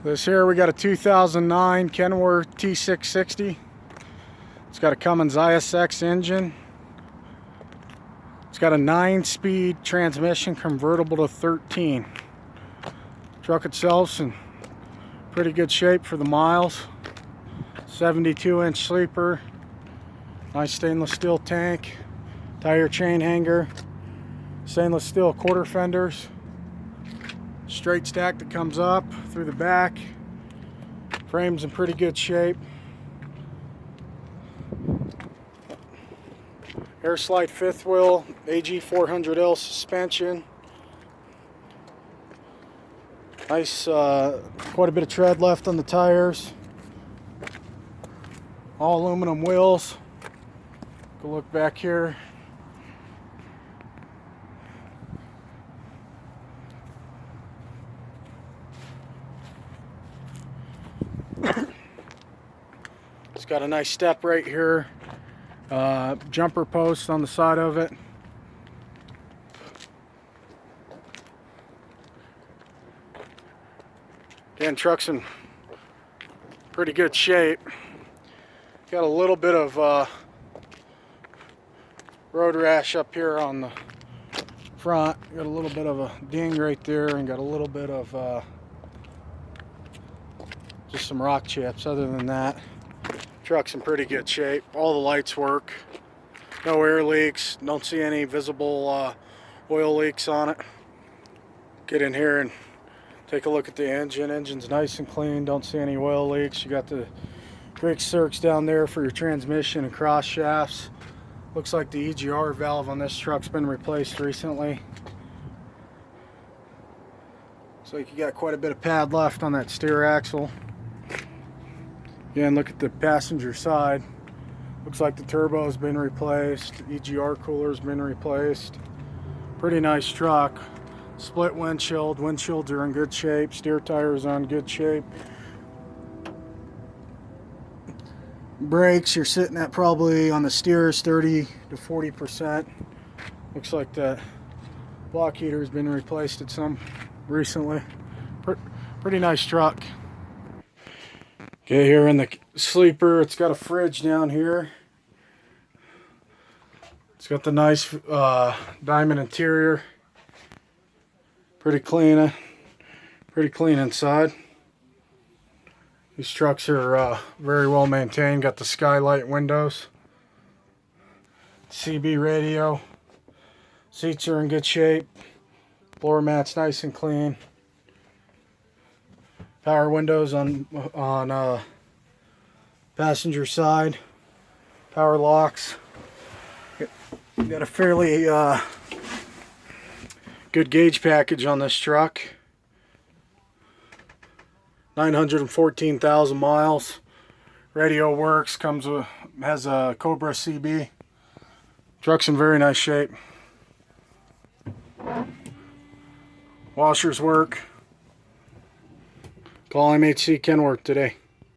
This here, we got a 2009 Kenworth T660. It's got a Cummins ISX engine. It's got a 9-speed transmission convertible to 13. Truck itself's in pretty good shape for the miles. 72-inch sleeper. Nice stainless steel tank. Tire chain hanger. Stainless steel quarter fenders. Straight stack that comes up through the back. Frame's in pretty good shape. Air slide fifth wheel, AG 400L suspension. Nice, quite a bit of tread left on the tires. All aluminum wheels. Go look back here. It's got a nice step right here. Jumper post on the side of it. Again, truck's in pretty good shape. Got a little bit of road rash up here on the front. Got a little bit of a ding right there, and got a little bit of just some rock chips. Other than that, truck's in pretty good shape. All the lights work. No air leaks. Don't see any visible oil leaks on it. Get in here and take a look at the engine. Engine's nice and clean. Don't see any oil leaks. You got the brake circs down there for your transmission and cross shafts. Looks like the EGR valve on this truck's been replaced recently. So you got quite a bit of pad left on that steer axle. Again, look at the passenger side. Looks like the turbo has been replaced. EGR cooler's been replaced. Pretty nice truck. Split windshield. Windshields are in good shape. Steer tires are in good shape. Brakes, you're sitting at probably on the steers 30 to 40%. Looks like the block heater has been replaced at some recently. Pretty nice truck. Okay, here in the sleeper, it's got a fridge down here. It's got the nice diamond interior. Pretty clean inside. These trucks are very well maintained. Got the skylight windows. CB radio. Seats are in good shape. Floor mat's nice and clean. Power windows on passenger side. Power locks. Got a fairly good gauge package on this truck. 914,000 miles. Radio works. Has a Cobra CB. Truck's in very nice shape. Washers work. Call MHC Kenworth today.